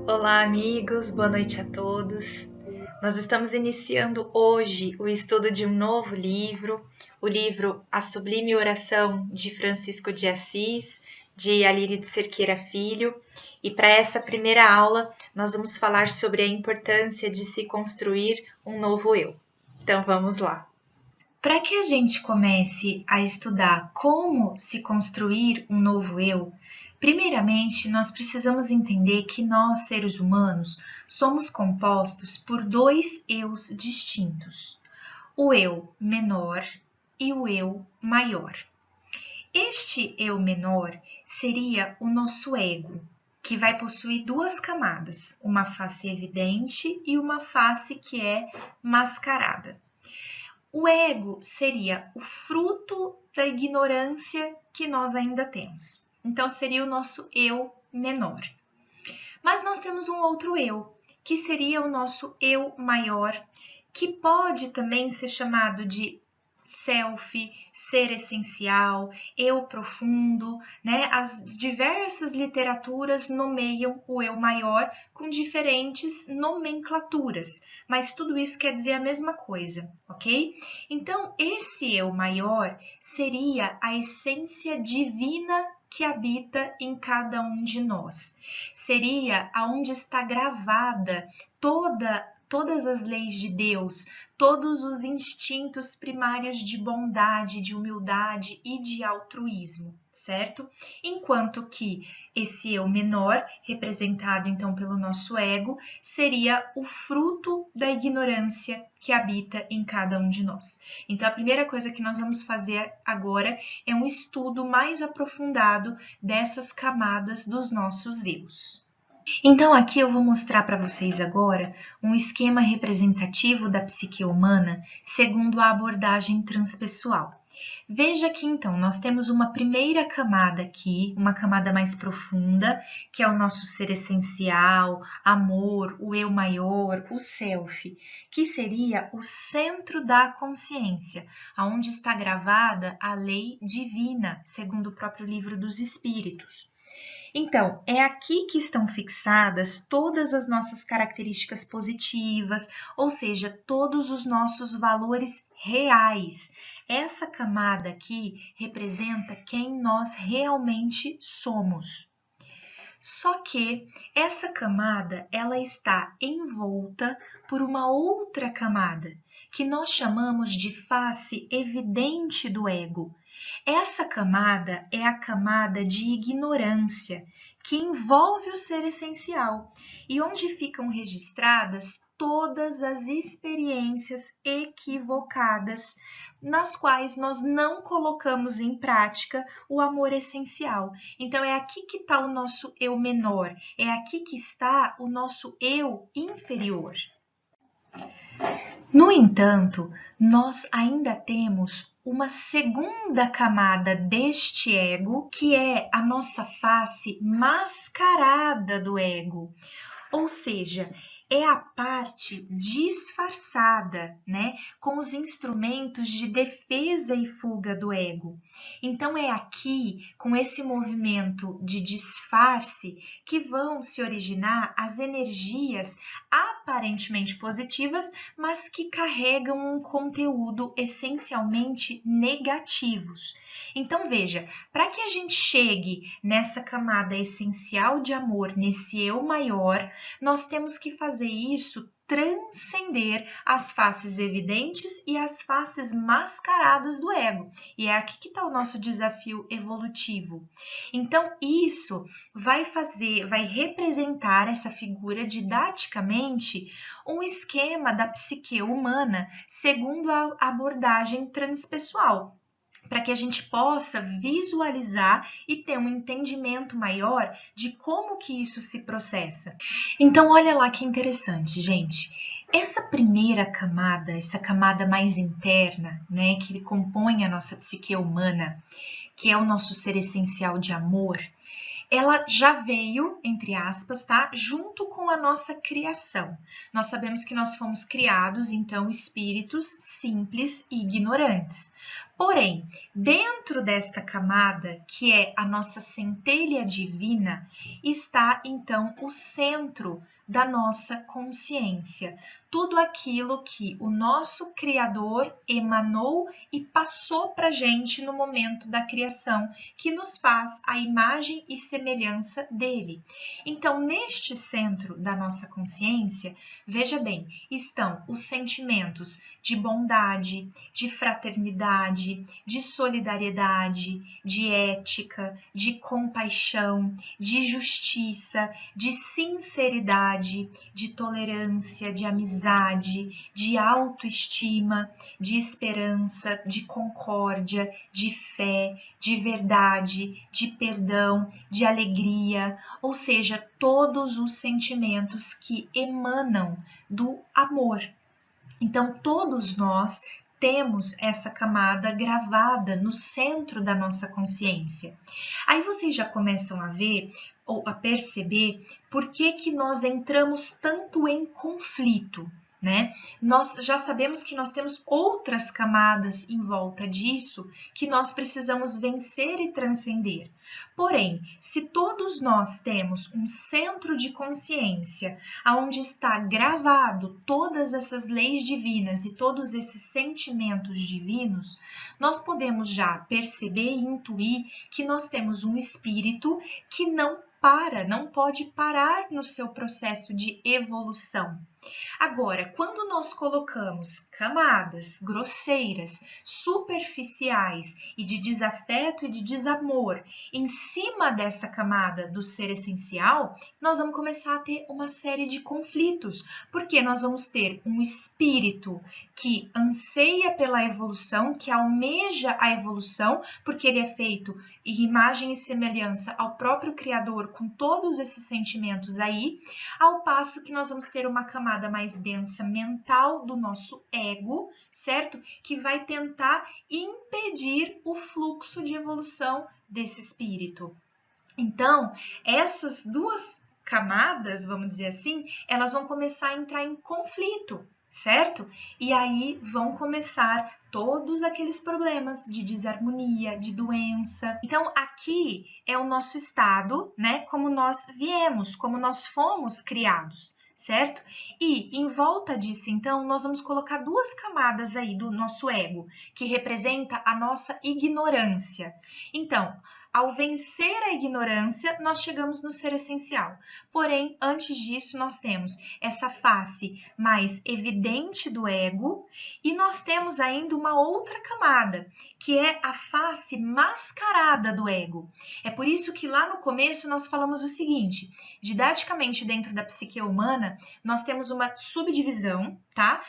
Olá, amigos, boa noite a todos. Nós estamos iniciando hoje o estudo de um novo livro, o livro A Sublime Oração de Francisco de Assis, de Alírio Cerqueira Filho. E para essa primeira aula, nós vamos falar sobre a importância de se construir um novo eu. Então, vamos lá. Para que a gente comece a estudar como se construir um novo eu, primeiramente, nós precisamos entender que nós, seres humanos, somos compostos por dois eus distintos, o eu menor e o eu maior. Este eu menor seria o nosso ego, que vai possuir duas camadas, uma face evidente e uma face que é mascarada. O ego seria o fruto da ignorância que nós ainda temos. Então, seria o nosso eu menor. Mas nós temos um outro eu, que seria o nosso eu maior, que pode também ser chamado de self, ser essencial, eu profundo, né? As diversas literaturas nomeiam o eu maior com diferentes nomenclaturas, mas tudo isso quer dizer a mesma coisa, ok? Então, esse eu maior seria a essência divina que habita em cada um de nós. Seria aonde está gravada todas as leis de Deus, todos os instintos primários de bondade, de humildade e de altruísmo, certo? Enquanto que esse eu menor, representado então pelo nosso ego, seria o fruto da ignorância que habita em cada um de nós. Então, a primeira coisa que nós vamos fazer agora é um estudo mais aprofundado dessas camadas dos nossos eus. Então, aqui eu vou mostrar para vocês agora um esquema representativo da psique humana segundo a abordagem transpessoal. Veja que, então, nós temos uma primeira camada aqui, uma camada mais profunda, que é o nosso ser essencial, amor, o eu maior, o self, que seria o centro da consciência, onde está gravada a lei divina, segundo o próprio Livro dos Espíritos. Então, é aqui que estão fixadas todas as nossas características positivas, ou seja, todos os nossos valores reais. Essa camada aqui representa quem nós realmente somos. Só que essa camada, ela está envolta por uma outra camada, que nós chamamos de face evidente do ego. Essa camada é a camada de ignorância, que envolve o ser essencial e onde ficam registradas todas as experiências equivocadas nas quais nós não colocamos em prática o amor essencial. Então, é aqui que está o nosso eu menor, é aqui que está o nosso eu inferior. No entanto, nós ainda temos uma segunda camada deste ego, que é a nossa face mascarada do ego, ou seja, é a parte disfarçada, né, com os instrumentos de defesa e fuga do ego. Então, é aqui, com esse movimento de disfarce, que vão se originar as energias aparentemente positivas, mas que carregam um conteúdo essencialmente negativos. Então, veja, para que a gente chegue nessa camada essencial de amor, nesse eu maior, nós temos que fazer isso transcender as faces evidentes e as faces mascaradas do ego. E é aqui que está o nosso desafio evolutivo. Então, isso vai representar essa figura didaticamente um esquema da psique humana segundo a abordagem transpessoal, para que a gente possa visualizar e ter um entendimento maior de como que isso se processa. Então, olha lá que interessante, gente. Essa primeira camada, essa camada mais interna, né, que compõe a nossa psique humana, que é o nosso ser essencial de amor, ela já veio, entre aspas, tá? Junto com a nossa criação. Nós sabemos que nós fomos criados, então, espíritos simples e ignorantes. Porém, dentro desta camada, que é a nossa centelha divina, está, então, o centro da nossa consciência. Tudo aquilo que o nosso Criador emanou e passou para a gente no momento da criação, que nos faz a imagem e semelhança dele. Então, neste centro da nossa consciência, veja bem, estão os sentimentos de bondade, de fraternidade, de solidariedade, de ética, de compaixão, de justiça, de sinceridade, de tolerância, de amizade, de autoestima, de esperança, de concórdia, de fé, de verdade, de perdão, de alegria, ou seja, todos os sentimentos que emanam do amor. Então, todos nós temos essa camada gravada no centro da nossa consciência. Aí vocês já começam a ver ou a perceber por que nós entramos tanto em conflito, né? Nós já sabemos que nós temos outras camadas em volta disso que nós precisamos vencer e transcender. Porém, se todos nós temos um centro de consciência onde está gravado todas essas leis divinas e todos esses sentimentos divinos, nós podemos já perceber e intuir que nós temos um espírito que não pode parar no seu processo de evolução. Agora, quando nós colocamos camadas grosseiras, superficiais e de desafeto e de desamor em cima dessa camada do ser essencial, nós vamos começar a ter uma série de conflitos, porque nós vamos ter um espírito que anseia pela evolução, que almeja a evolução, porque ele é feito em imagem e semelhança ao próprio Criador, com todos esses sentimentos aí, ao passo que nós vamos ter uma camada mais densa mental do nosso ego, certo? Que vai tentar impedir o fluxo de evolução desse espírito. Então, essas duas camadas, vamos dizer assim, elas vão começar a entrar em conflito, certo? E aí vão começar todos aqueles problemas de desarmonia, de doença. Então, aqui é o nosso estado, né? Como nós viemos, como nós fomos criados, certo? E em volta disso, então, nós vamos colocar duas camadas aí do nosso ego, que representa a nossa ignorância. Então, ao vencer a ignorância, nós chegamos no ser essencial. Porém, antes disso, nós temos essa face mais evidente do ego e nós temos ainda uma outra camada, que é a face mascarada do ego. É por isso que lá no começo nós falamos o seguinte, didaticamente dentro da psique humana, nós temos uma subdivisão, tá?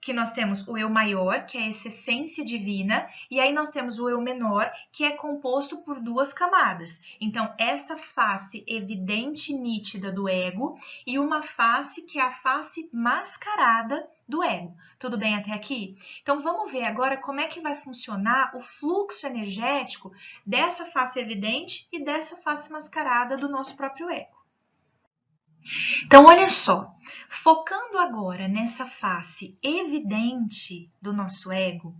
Que nós temos o eu maior, que é essa essência divina, e aí nós temos o eu menor, que é composto por duas camadas. Então, essa face evidente e nítida do ego, e uma face que é a face mascarada do ego. Tudo bem até aqui? Então, vamos ver agora como é que vai funcionar o fluxo energético dessa face evidente e dessa face mascarada do nosso próprio ego. Então, olha só, focando agora nessa face evidente do nosso ego,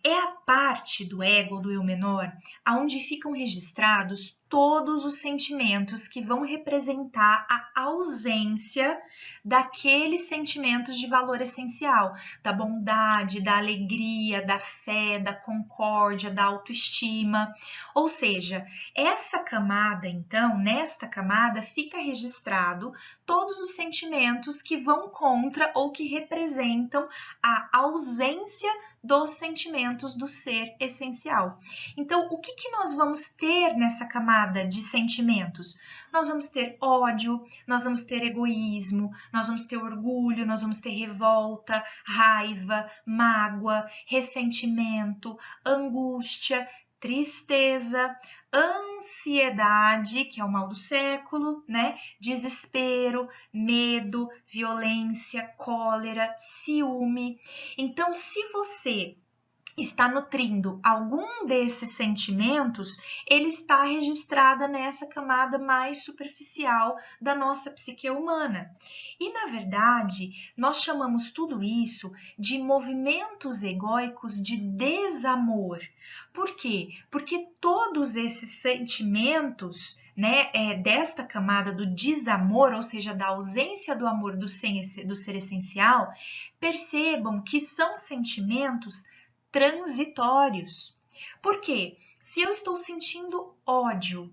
é a parte do ego, do eu menor, onde ficam registrados todos os sentimentos que vão representar a ausência daqueles sentimentos de valor essencial, da bondade, da alegria, da fé, da concórdia, da autoestima. Ou seja, essa camada, então, nesta camada, fica registrado todos os sentimentos que vão contra ou que representam a ausência dos sentimentos do ser essencial. Então, o que nós vamos ter nessa camada de sentimentos? Nós vamos ter ódio, nós vamos ter egoísmo, nós vamos ter orgulho, nós vamos ter revolta, raiva, mágoa, ressentimento, angústia, tristeza, ansiedade, que é o mal do século, né? Desespero, medo, violência, cólera, ciúme. Então, se você está nutrindo algum desses sentimentos, ele está registrada nessa camada mais superficial da nossa psique humana. E, na verdade, nós chamamos tudo isso de movimentos egóicos de desamor. Por quê? Porque todos esses sentimentos, né, desta camada do desamor, ou seja, da ausência do amor do ser essencial, percebam que são sentimentos transitórios. Por quê? Se eu estou sentindo ódio,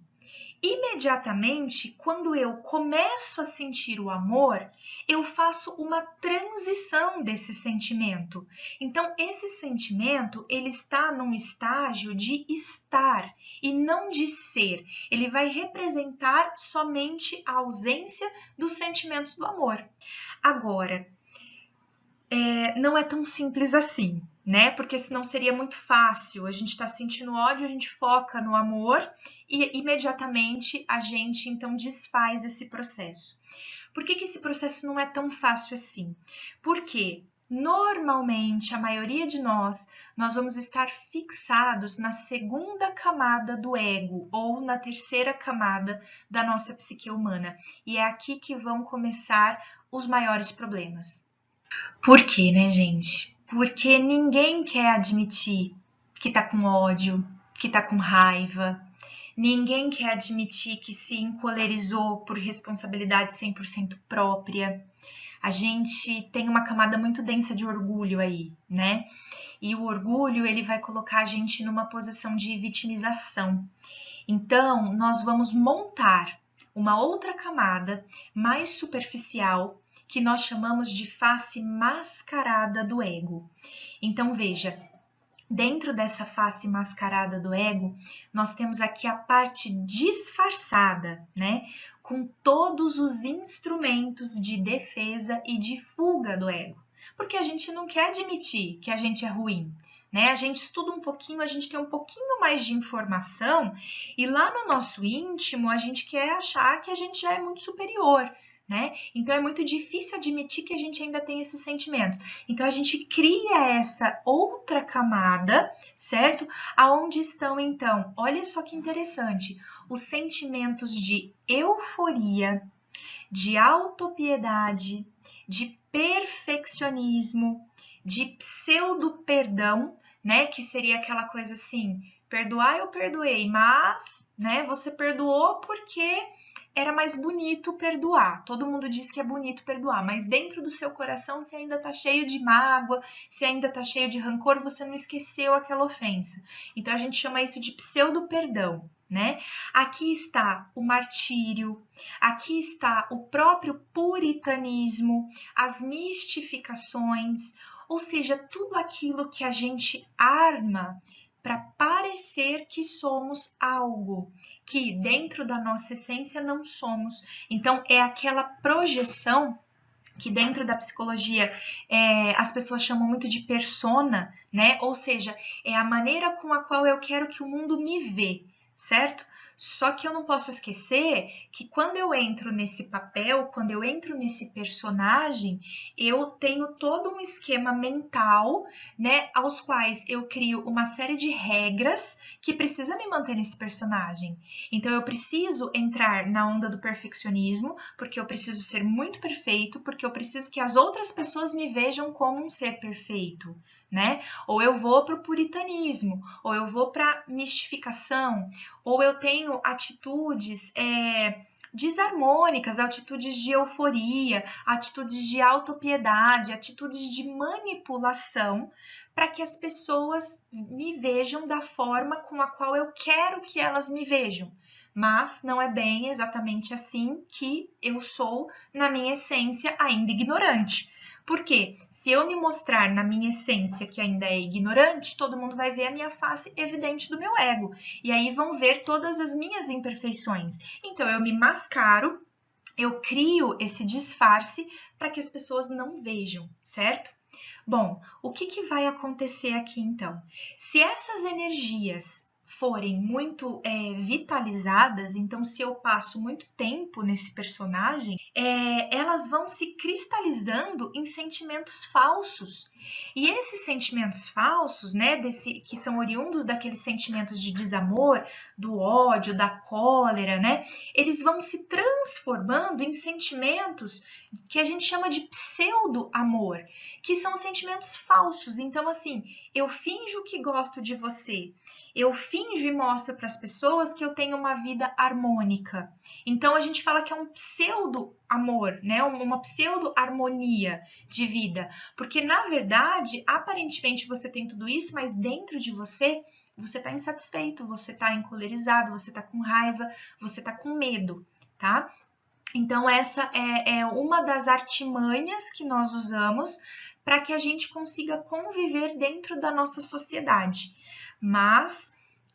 imediatamente, quando eu começo a sentir o amor, eu faço uma transição desse sentimento. Então, esse sentimento, ele está num estágio de estar e não de ser. Ele vai representar somente a ausência dos sentimentos do amor. Agora, não é tão simples assim, né? Porque senão seria muito fácil. A gente está sentindo ódio, a gente foca no amor e imediatamente a gente então desfaz esse processo. Por que esse processo não é tão fácil assim? Porque normalmente a maioria de nós vamos estar fixados na segunda camada do ego ou na terceira camada da nossa psique humana. E é aqui que vão começar os maiores problemas. Por quê, né, gente? Porque ninguém quer admitir que tá com ódio, que tá com raiva. Ninguém quer admitir que se encolerizou por responsabilidade 100% própria. A gente tem uma camada muito densa de orgulho aí, né? E o orgulho, ele vai colocar a gente numa posição de vitimização. Então, nós vamos montar uma outra camada mais superficial que nós chamamos de face mascarada do ego. Então, veja, dentro dessa face mascarada do ego, nós temos aqui a parte disfarçada, né? Com todos os instrumentos de defesa e de fuga do ego. Porque a gente não quer admitir que a gente é ruim, né? A gente estuda um pouquinho, a gente tem um pouquinho mais de informação e lá no nosso íntimo a gente quer achar que a gente já é muito superior, né? Então é muito difícil admitir que a gente ainda tem esses sentimentos. Então a gente cria essa outra camada, certo? Aonde estão então, olha só que interessante, os sentimentos de euforia, de autopiedade, de perfeccionismo, de pseudo-perdão, né? Que seria aquela coisa assim, perdoar eu perdoei, mas, né, você perdoou porque era mais bonito perdoar. Todo mundo diz que é bonito perdoar, mas dentro do seu coração você ainda tá cheio de mágoa, você ainda tá cheio de rancor, você não esqueceu aquela ofensa. Então a gente chama isso de pseudo-perdão, né? Aqui está o martírio, aqui está o próprio puritanismo, as mistificações, ou seja, tudo aquilo que a gente arma para parecer que somos algo que dentro da nossa essência não somos. Então, é aquela projeção que dentro da psicologia as pessoas chamam muito de persona, né? Ou seja, é a maneira com a qual eu quero que o mundo me vê, certo? Só que eu não posso esquecer que quando eu entro nesse papel, quando eu entro nesse personagem, eu tenho todo um esquema mental, né, aos quais eu crio uma série de regras que precisa me manter nesse personagem. Então eu preciso entrar na onda do perfeccionismo, porque eu preciso ser muito perfeito, porque eu preciso que as outras pessoas me vejam como um ser perfeito, né? Ou eu vou para o puritanismo, ou eu vou para a mistificação, ou eu tenho atitudes desarmônicas, atitudes de euforia, atitudes de autopiedade, atitudes de manipulação, para que as pessoas me vejam da forma com a qual eu quero que elas me vejam. Mas não é bem exatamente assim que eu sou, na minha essência, ainda ignorante. Porque se eu me mostrar na minha essência que ainda é ignorante, todo mundo vai ver a minha face evidente do meu ego. E aí vão ver todas as minhas imperfeições. Então eu me mascaro, eu crio esse disfarce para que as pessoas não vejam, certo? Bom, o que vai acontecer aqui então? Se essas energias forem muito vitalizadas, então se eu passo muito tempo nesse personagem, elas vão se cristalizando em sentimentos falsos. E esses sentimentos falsos, né, que são oriundos daqueles sentimentos de desamor, do ódio, da cólera, né, eles vão se transformando em sentimentos que a gente chama de pseudo-amor, que são sentimentos falsos. Então, assim, eu finjo que gosto de você, eu finjo e mostro para as pessoas que eu tenho uma vida harmônica. Então, a gente fala que é um pseudo-amor, né? Uma pseudo-harmonia de vida. Porque, na verdade, aparentemente você tem tudo isso, mas dentro de você está insatisfeito, você está encolerizado, você está com raiva, você está com medo, tá? Então, essa é uma das artimanhas que nós usamos para que a gente consiga conviver dentro da nossa sociedade. Mas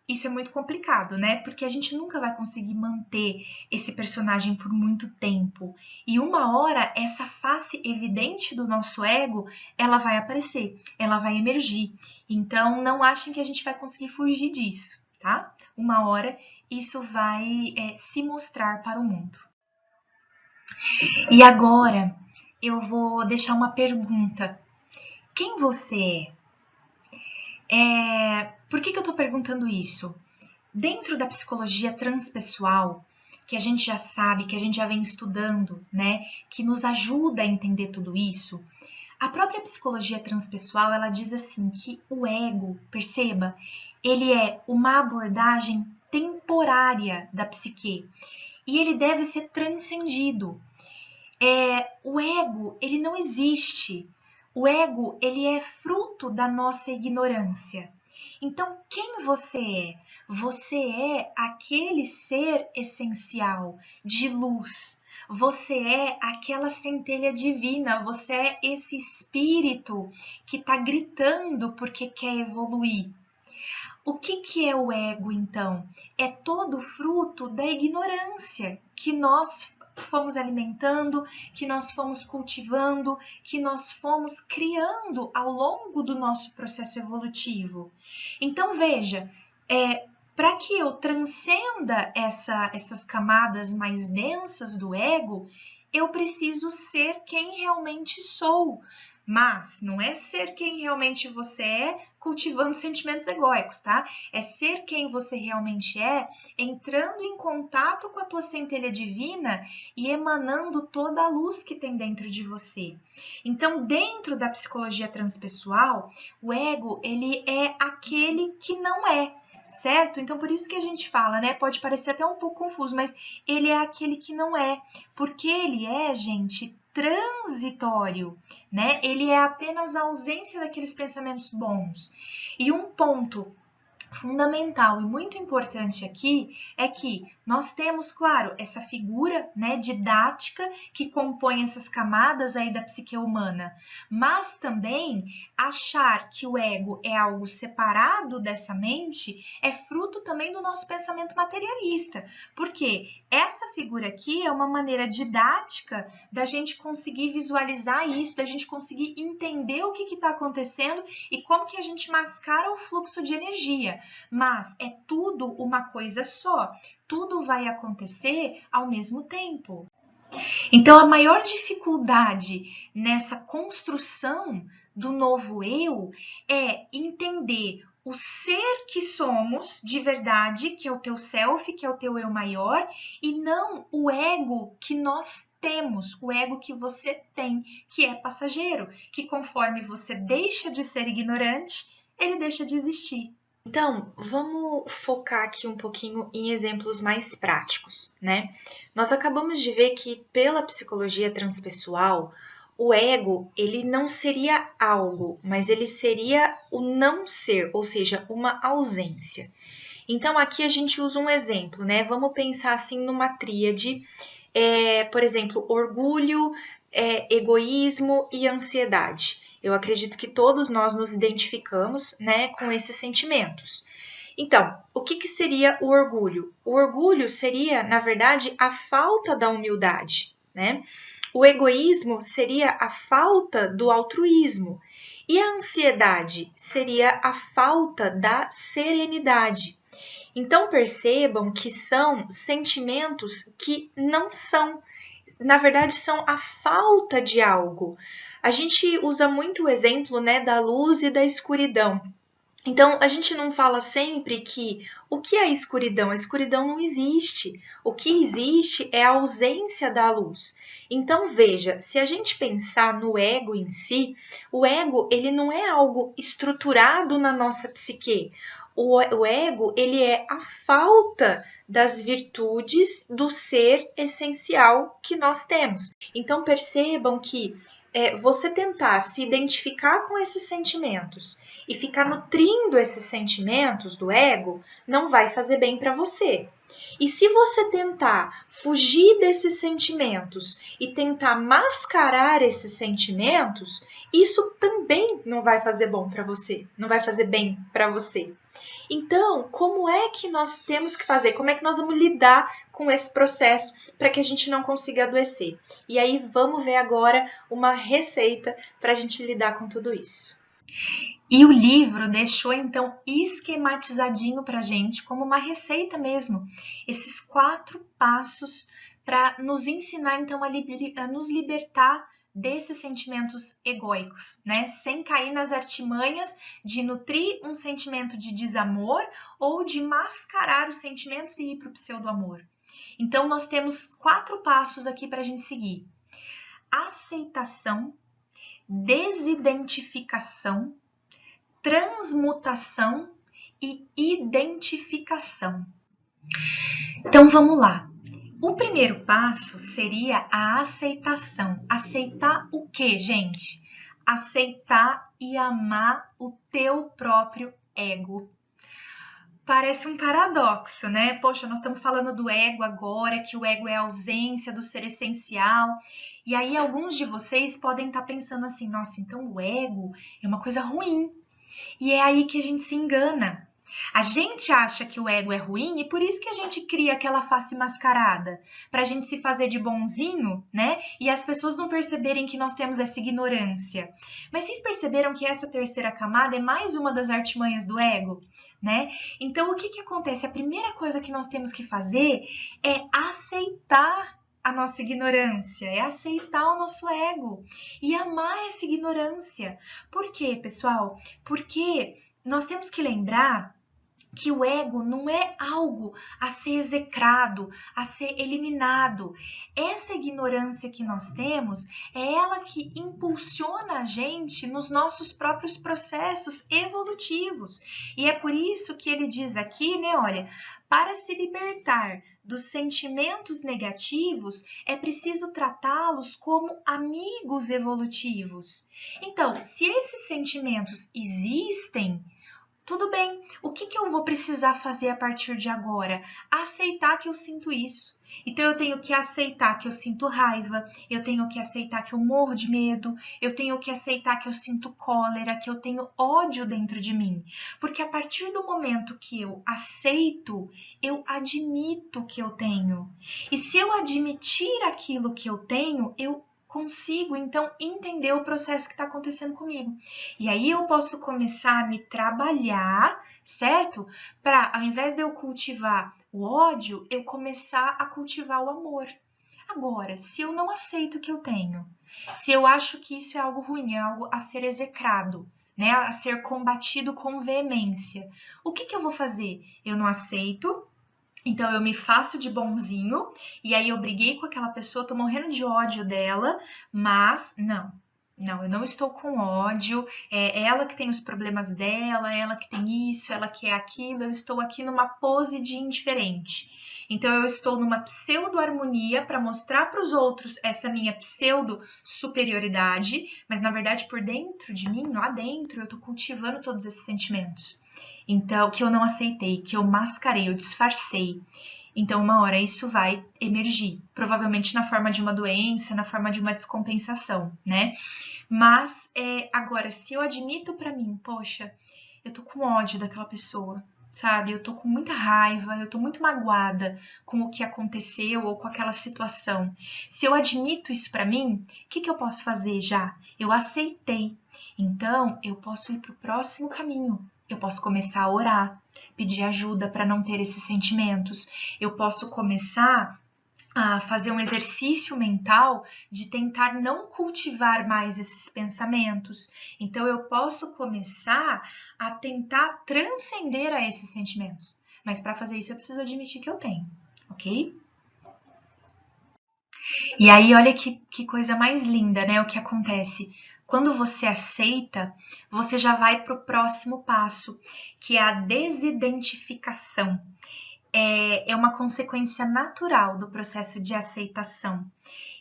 isso é muito complicado, né? Porque a gente nunca vai conseguir manter esse personagem por muito tempo. E uma hora, essa face evidente do nosso ego, ela vai aparecer, ela vai emergir. Então, não achem que a gente vai conseguir fugir disso, tá? Uma hora, isso vai se mostrar para o mundo. E agora, eu vou deixar uma pergunta. Quem você é? Por que eu estou perguntando isso? Dentro da psicologia transpessoal, que a gente já sabe, que a gente já vem estudando, né, que nos ajuda a entender tudo isso, a própria psicologia transpessoal, ela diz assim que o ego, perceba, ele é uma abordagem temporária da psique e ele deve ser transcendido. O ego, ele não existe. O ego, ele é fruto da nossa ignorância. Então, quem você é? Você é aquele ser essencial, de luz. Você é aquela centelha divina. Você é esse espírito que está gritando porque quer evoluir. O que é o ego, então? É todo fruto da ignorância que nós fomos alimentando, que nós fomos cultivando, que nós fomos criando ao longo do nosso processo evolutivo. Então, veja, para que eu transcenda essas camadas mais densas do ego, eu preciso ser quem realmente sou. Mas não é ser quem realmente você é cultivando sentimentos egóicos, tá? É ser quem você realmente é, entrando em contato com a tua centelha divina e emanando toda a luz que tem dentro de você. Então, dentro da psicologia transpessoal, o ego, ele é aquele que não é, certo? Então, por isso que a gente fala, né? Pode parecer até um pouco confuso, mas ele é aquele que não é, porque ele é, gente, transitório, né? Ele é apenas a ausência daqueles pensamentos bons. E um ponto fundamental e muito importante aqui é que nós temos, claro, essa figura, né, didática que compõe essas camadas aí da psique humana, mas também achar que o ego é algo separado dessa mente é fruto também do nosso pensamento materialista, porque essa figura aqui é uma maneira didática da gente conseguir visualizar isso, da gente conseguir entender o que está acontecendo e como que a gente mascara o fluxo de energia. Mas é tudo uma coisa só, tudo vai acontecer ao mesmo tempo. Então, a maior dificuldade nessa construção do novo eu é entender o ser que somos de verdade, que é o teu self, que é o teu eu maior, e não o ego que nós temos, o ego que você tem, que é passageiro, que conforme você deixa de ser ignorante, ele deixa de existir. Então, vamos focar aqui um pouquinho em exemplos mais práticos, né? Nós acabamos de ver que pela psicologia transpessoal, o ego, ele não seria algo, mas ele seria o não ser, ou seja, uma ausência. Então, aqui a gente usa um exemplo, né? Vamos pensar assim numa tríade, por exemplo, orgulho, egoísmo e ansiedade. Eu acredito que todos nós nos identificamos, né, com esses sentimentos. Então, o que seria o orgulho? O orgulho seria, na verdade, a falta da humildade, né? O egoísmo seria a falta do altruísmo. E a ansiedade seria a falta da serenidade. Então percebam que são sentimentos que não são, na verdade, são a falta de algo. A gente usa muito o exemplo, né, da luz e da escuridão. Então, a gente não fala sempre que o que é a escuridão? A escuridão não existe. O que existe é a ausência da luz. Então, veja, se a gente pensar no ego em si, o ego, ele não é algo estruturado na nossa psique. O ego, ele é a falta das virtudes do ser essencial que nós temos. Então, percebam que você tentar se identificar com esses sentimentos e ficar nutrindo esses sentimentos do ego não vai fazer bem para você. E se você tentar fugir desses sentimentos e tentar mascarar esses sentimentos, isso também não vai fazer bom para você, não vai fazer bem para você. Então, como é que nós temos que fazer? Como é que nós vamos lidar com esse processo para que a gente não consiga adoecer? E aí, vamos ver agora uma receita para a gente lidar com tudo isso. E o livro deixou, então, esquematizadinho para a gente, como uma receita mesmo, esses 4 passos para nos ensinar, então, a nos libertar desses sentimentos egóicos, né? Sem cair nas artimanhas de nutrir um sentimento de desamor ou de mascarar os sentimentos e ir para o pseudo-amor. Então, nós temos 4 passos aqui para a gente seguir. Aceitação, desidentificação, transmutação e identificação. Então, vamos lá. O primeiro passo seria a aceitação. Aceitar o quê, gente? Aceitar e amar o teu próprio ego. Parece um paradoxo, né? Poxa, nós estamos falando do ego agora, que o ego é a ausência do ser essencial. E aí, alguns de vocês podem estar pensando assim, nossa, então o ego é uma coisa ruim. E é aí que a gente se engana. A gente acha que o ego é ruim e por isso que a gente cria aquela face mascarada, para a gente se fazer de bonzinho, né? E as pessoas não perceberem que nós temos essa ignorância. Mas vocês perceberam que essa terceira camada é mais uma das artimanhas do ego, né? Então, o que que acontece? A primeira coisa que nós temos que fazer é aceitar a nossa ignorância, é aceitar o nosso ego e amar essa ignorância. Por quê, pessoal? Porque nós temos que lembrar que o ego não é algo a ser execrado, a ser eliminado. Essa ignorância que nós temos é ela que impulsiona a gente nos nossos próprios processos evolutivos. E é por isso que ele diz aqui, né, olha, para se libertar dos sentimentos negativos, é preciso tratá-los como amigos evolutivos. Então, se esses sentimentos existem, tudo bem, o que eu vou precisar fazer a partir de agora? Aceitar que eu sinto isso. Então, eu tenho que aceitar que eu sinto raiva, eu tenho que aceitar que eu morro de medo, eu tenho que aceitar que eu sinto cólera, que eu tenho ódio dentro de mim. Porque a partir do momento que eu aceito, eu admito que eu tenho. E se eu admitir aquilo que eu tenho, eu consigo, então, entender o processo que está acontecendo comigo. E aí eu posso começar a me trabalhar, certo? Para, ao invés de eu cultivar o ódio, eu começar a cultivar o amor. Agora, se eu não aceito o que eu tenho, se eu acho que isso é algo ruim, é algo a ser execrado, né, a ser combatido com veemência, o que eu vou fazer? Eu não aceito, então eu me faço de bonzinho, e aí eu briguei com aquela pessoa, tô morrendo de ódio dela, mas não, eu não estou com ódio, é ela que tem os problemas dela, ela que tem isso, ela que é aquilo, eu estou aqui numa pose de indiferente. Então eu estou numa pseudo-harmonia para mostrar para os outros essa minha pseudo-superioridade, mas na verdade por dentro de mim, lá dentro, eu estou cultivando todos esses sentimentos. Então, que eu não aceitei, que eu mascarei, eu disfarcei. Então, uma hora isso vai emergir, provavelmente na forma de uma doença, na forma de uma descompensação, né? Mas, agora, se eu admito pra mim, poxa, eu tô com ódio daquela pessoa, sabe? Eu tô com muita raiva, eu tô muito magoada com o que aconteceu ou com aquela situação. Se eu admito isso pra mim, o que eu posso fazer já? Eu aceitei. Então, eu posso ir pro próximo caminho. Eu posso começar a orar, pedir ajuda para não ter esses sentimentos. Eu posso começar a fazer um exercício mental de tentar não cultivar mais esses pensamentos. Então, eu posso começar a tentar transcender a esses sentimentos. Mas para fazer isso, eu preciso admitir que eu tenho, ok? E aí, olha que coisa mais linda, né? O que acontece? Quando você aceita, você já vai para o próximo passo, que é a desidentificação. É uma consequência natural do processo de aceitação.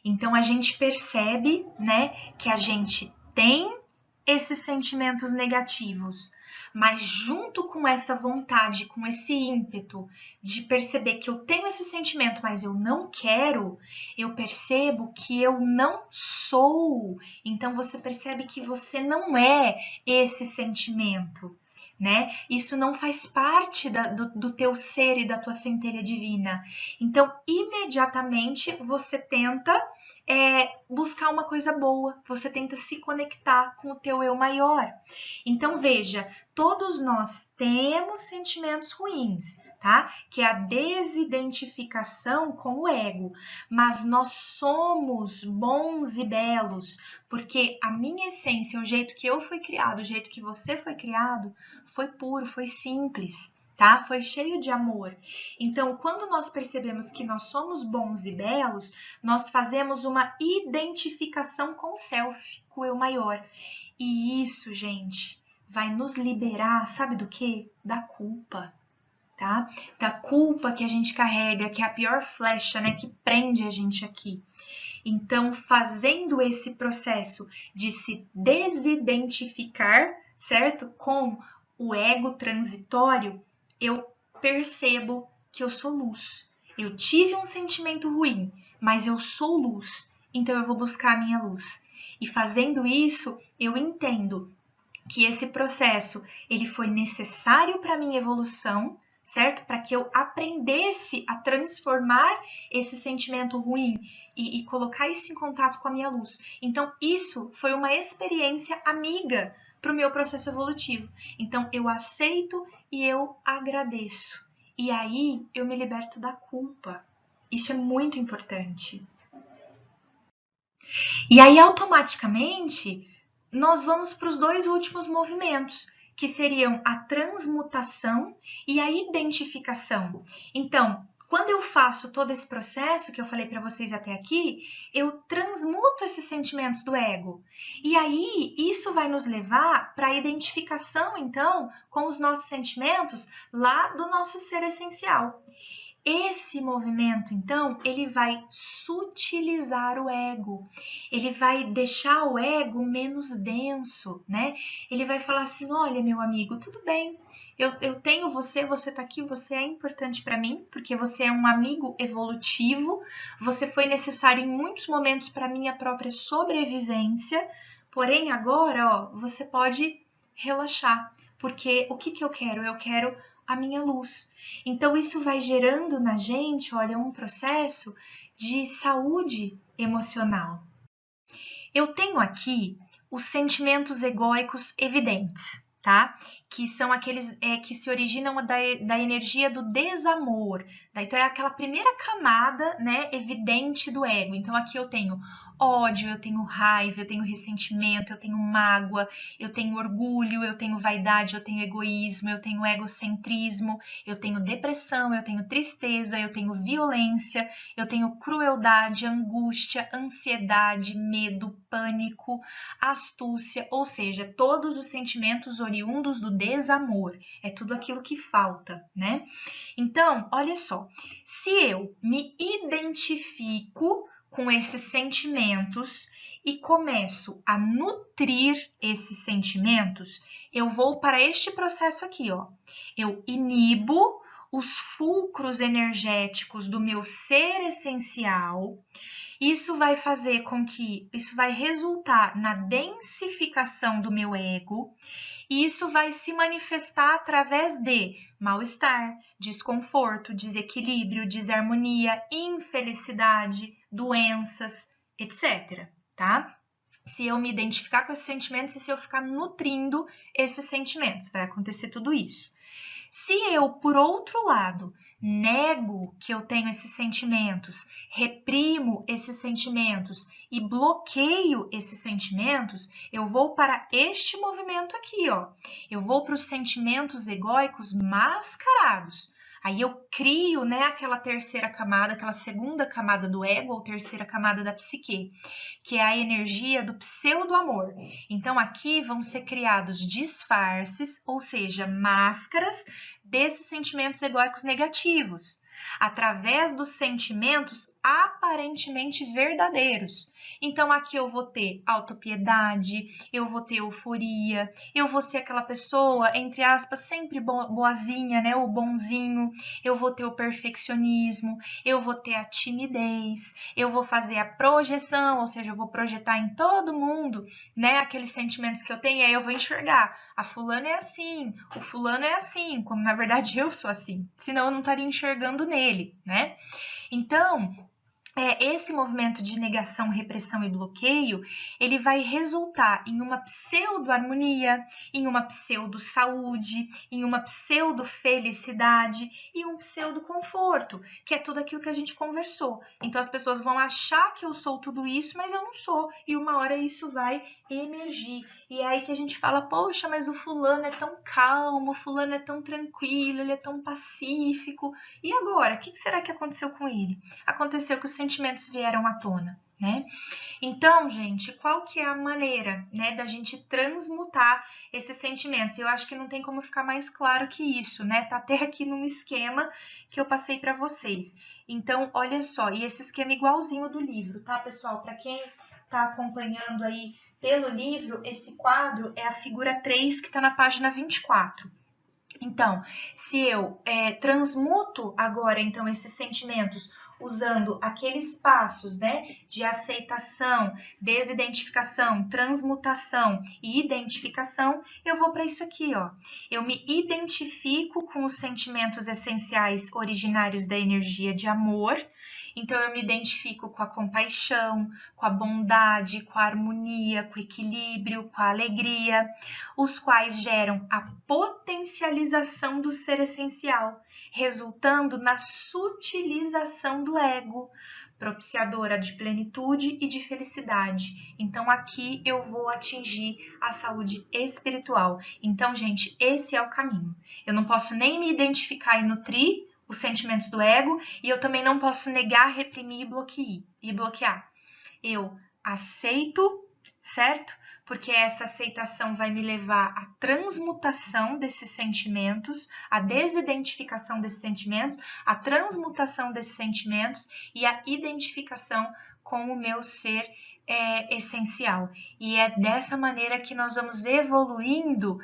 Então, a gente percebe, né, que a gente tem esses sentimentos negativos, mas junto com essa vontade, com esse ímpeto de perceber que eu tenho esse sentimento, mas eu não quero, eu percebo que eu não sou. Então, você percebe que você não é esse sentimento, né? Isso não faz parte do teu ser e da tua centelha divina. Então, imediatamente você tenta buscar uma coisa boa, você tenta se conectar com o teu eu maior. Então, veja, todos nós temos sentimentos ruins, tá? Que é a desidentificação com o ego, mas nós somos bons e belos, porque a minha essência, o jeito que eu fui criado, o jeito que você foi criado, foi puro, foi simples, tá? Foi cheio de amor. Então, quando nós percebemos que nós somos bons e belos, nós fazemos uma identificação com o self, com o eu maior. E isso, gente, vai nos liberar, sabe do quê? Da culpa, tá? Da culpa que a gente carrega, que é a pior flecha, né, que prende a gente aqui. Então, fazendo esse processo de se desidentificar, certo? Com o ego transitório, eu percebo que eu sou luz. Eu tive um sentimento ruim, mas eu sou luz. Então, eu vou buscar a minha luz. E fazendo isso, eu entendo que esse processo ele foi necessário para a minha evolução, certo? Para que eu aprendesse a transformar esse sentimento ruim e colocar isso em contato com a minha luz. Então, isso foi uma experiência amiga para o meu processo evolutivo. Então, eu aceito e eu agradeço. E aí, eu me liberto da culpa. Isso é muito importante. E aí, automaticamente, nós vamos para os dois últimos movimentos, que seriam a transmutação e a identificação. Então, quando eu faço todo esse processo que eu falei para vocês até aqui, eu transmuto esses sentimentos do ego. E aí, isso vai nos levar para a identificação, então, com os nossos sentimentos lá do nosso ser essencial. Esse movimento, então, ele vai sutilizar o ego, ele vai deixar o ego menos denso, né? Ele vai falar assim, olha, meu amigo, tudo bem, eu tenho você, você tá aqui, você é importante para mim, porque você é um amigo evolutivo, você foi necessário em muitos momentos para minha própria sobrevivência, porém agora, ó, você pode relaxar, porque o que eu quero? Eu quero a minha luz. Então, isso vai gerando na gente, olha, um processo de saúde emocional. Eu tenho aqui os sentimentos egóicos evidentes, tá? Que são aqueles que se originam da energia do desamor. Então, é aquela primeira camada, né, evidente do ego. Então, aqui eu tenho ódio, eu tenho raiva, eu tenho ressentimento, eu tenho mágoa, eu tenho orgulho, eu tenho vaidade, eu tenho egoísmo, eu tenho egocentrismo, eu tenho depressão, eu tenho tristeza, eu tenho violência, eu tenho crueldade, angústia, ansiedade, medo, pânico, astúcia, ou seja, todos os sentimentos oriundos do desamor. É tudo aquilo que falta, né? Então, olha só, se eu me identifico com esses sentimentos e começo a nutrir esses sentimentos, eu vou para este processo aqui, ó. Eu inibo os fulcros energéticos do meu ser essencial. Isso vai fazer com que isso vai resultar na densificação do meu ego. E isso vai se manifestar através de mal-estar, desconforto, desequilíbrio, desarmonia, infelicidade, doenças, etc. Tá? se eu me identificar com esses sentimentos e se eu ficar nutrindo esses sentimentos. Vai acontecer tudo isso. Se eu, por outro lado, nego que eu tenho esses sentimentos, reprimo esses sentimentos e bloqueio esses sentimentos, eu vou para este movimento aqui, ó. Eu vou para os sentimentos egóicos mascarados. Aí eu crio, né, aquela terceira camada, aquela segunda camada do ego, ou terceira camada da psique, que é a energia do pseudo-amor. Então, aqui vão ser criados disfarces, ou seja, máscaras desses sentimentos egóicos negativos, através dos sentimentos aparentemente verdadeiros. Então, aqui eu vou ter autopiedade, eu vou ter euforia, eu vou ser aquela pessoa, entre aspas, sempre boazinha, né? O bonzinho, eu vou ter o perfeccionismo, eu vou ter a timidez, eu vou fazer a projeção, ou seja, eu vou projetar em todo mundo, né? Aqueles sentimentos que eu tenho, e aí eu vou enxergar. A fulana é assim, o fulano é assim, como na verdade eu sou assim, senão eu não estaria enxergando nele, né? Então, esse movimento de negação, repressão e bloqueio, ele vai resultar em uma pseudo-harmonia, em uma pseudo-saúde, em uma pseudo-felicidade e um pseudo-conforto, que é tudo aquilo que a gente conversou. Então, as pessoas vão achar que eu sou tudo isso, mas eu não sou. E uma hora isso vai emergir. E é aí que a gente fala, poxa, mas o fulano é tão calmo, o fulano é tão tranquilo, ele é tão pacífico. E agora? O que será que aconteceu com ele? Aconteceu que os sentimentos vieram à tona, né? Então, gente, qual que é a maneira, né, da gente transmutar esses sentimentos? Eu acho que não tem como ficar mais claro que isso, né? Tá até aqui num esquema que eu passei para vocês. Então, olha só, e esse esquema igualzinho do livro, tá, pessoal? Para quem tá acompanhando aí pelo livro, esse quadro é a figura 3 que está na página 24. Então, se eu transmuto agora, então, esses sentimentos usando aqueles passos, né, de aceitação, desidentificação, transmutação e identificação, eu vou para isso aqui, ó. Eu me identifico com os sentimentos essenciais originários da energia de amor. Então, eu me identifico com a compaixão, com a bondade, com a harmonia, com o equilíbrio, com a alegria, os quais geram a potencialização do ser essencial, resultando na sutilização do ego, propiciadora de plenitude e de felicidade. Então, aqui eu vou atingir a saúde espiritual. Então, gente, esse é o caminho. Eu não posso nem me identificar e nutrir os sentimentos do ego, e eu também não posso negar, reprimir e bloquear. Eu aceito, certo? Porque essa aceitação vai me levar à transmutação desses sentimentos, à desidentificação desses sentimentos, à transmutação desses sentimentos e à identificação com o meu ser essencial. E é dessa maneira que nós vamos evoluindo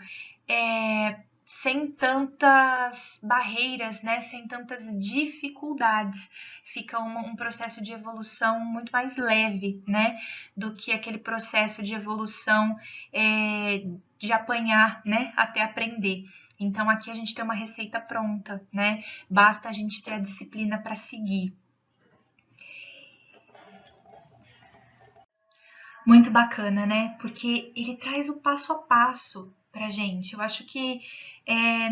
sem tantas barreiras, né? Sem tantas dificuldades. Fica um processo de evolução muito mais leve, né? Do que aquele processo de evolução de apanhar, né? Até aprender. Então, aqui a gente tem uma receita pronta, né? Basta a gente ter a disciplina para seguir. Muito bacana, né? Porque ele traz o passo a passo pra gente. Eu acho que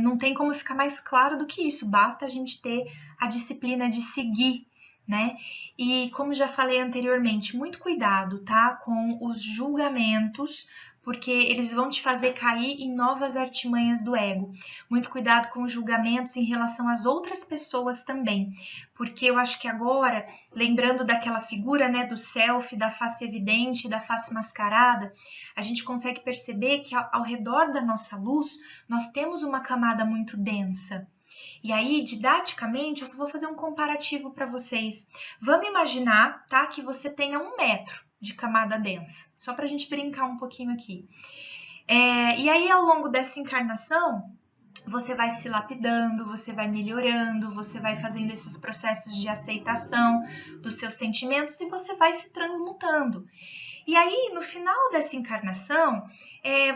não tem como ficar mais claro do que isso. Basta a gente ter a disciplina de seguir, né? E como já falei anteriormente, muito cuidado, tá? Com os julgamentos, porque eles vão te fazer cair em novas artimanhas do ego. Muito cuidado com os julgamentos em relação às outras pessoas também, porque eu acho que agora, lembrando daquela figura, né, do self, da face evidente, da face mascarada, a gente consegue perceber que ao redor da nossa luz, nós temos uma camada muito densa. E aí, didaticamente, eu só vou fazer um comparativo para vocês. Vamos imaginar, tá, que você tenha 1 metro de camada densa, só para a gente brincar um pouquinho aqui. E aí, ao longo dessa encarnação, você vai se lapidando, você vai melhorando, você vai fazendo esses processos de aceitação dos seus sentimentos e você vai se transmutando. E aí, no final dessa encarnação,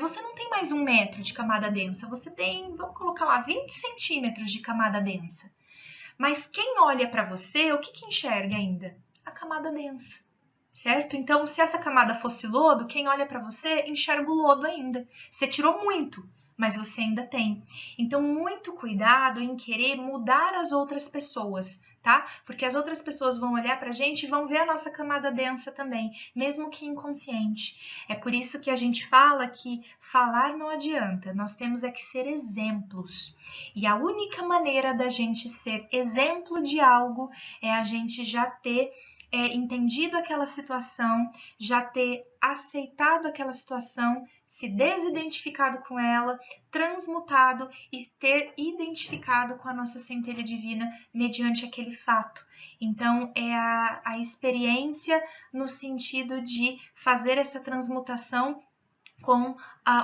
você não tem mais 1 metro de camada densa, você tem, vamos colocar lá, 20 centímetros de camada densa. Mas quem olha para você, o que enxerga ainda? A camada densa. certo? Então, se essa camada fosse lodo, quem olha para você enxerga o lodo ainda. Você tirou muito, mas você ainda tem. Então, muito cuidado em querer mudar as outras pessoas, tá? Porque as outras pessoas vão olhar pra gente e vão ver a nossa camada densa também, mesmo que inconsciente. É por isso que a gente fala que falar não adianta, nós temos é que ser exemplos. E a única maneira da gente ser exemplo de algo é a gente já ter entendido aquela situação, já ter aceitado aquela situação, se desidentificado com ela, transmutado e ter identificado com a nossa centelha divina mediante aquele fato. Então, é a experiência no sentido de fazer essa transmutação com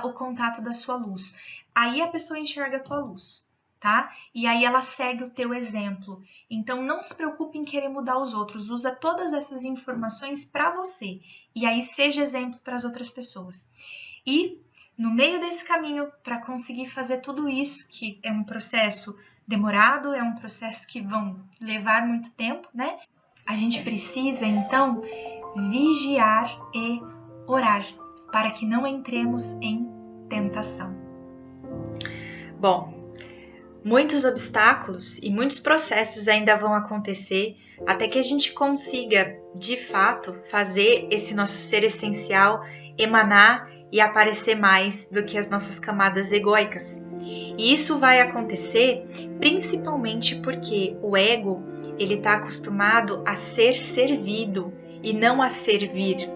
o contato da sua luz. Aí a pessoa enxerga a tua luz. Tá? E aí ela segue o teu exemplo. Então não se preocupe em querer mudar os outros, usa todas essas informações para você e aí seja exemplo para as outras pessoas. E no meio desse caminho, para conseguir fazer tudo isso, que é um processo demorado, é um processo que vão levar muito tempo, né? A gente precisa então vigiar e orar para que não entremos em tentação. Bom, muitos obstáculos e muitos processos ainda vão acontecer até que a gente consiga, de fato, fazer esse nosso ser essencial emanar e aparecer mais do que as nossas camadas egóicas. E isso vai acontecer principalmente porque o ego ele está acostumado a ser servido e não a servir.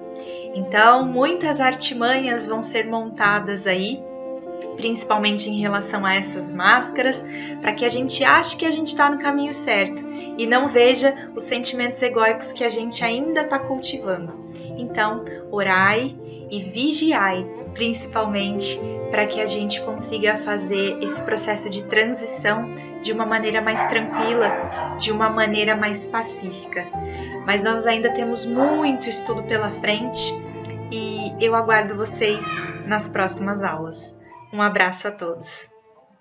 Então, muitas artimanhas vão ser montadas aí, principalmente em relação a essas máscaras, para que a gente ache que a gente está no caminho certo e não veja os sentimentos egóicos que a gente ainda está cultivando. Então, orai e vigiai, principalmente, para que a gente consiga fazer esse processo de transição de uma maneira mais tranquila, de uma maneira mais pacífica. Mas nós ainda temos muito estudo pela frente e eu aguardo vocês nas próximas aulas. Um abraço a todos.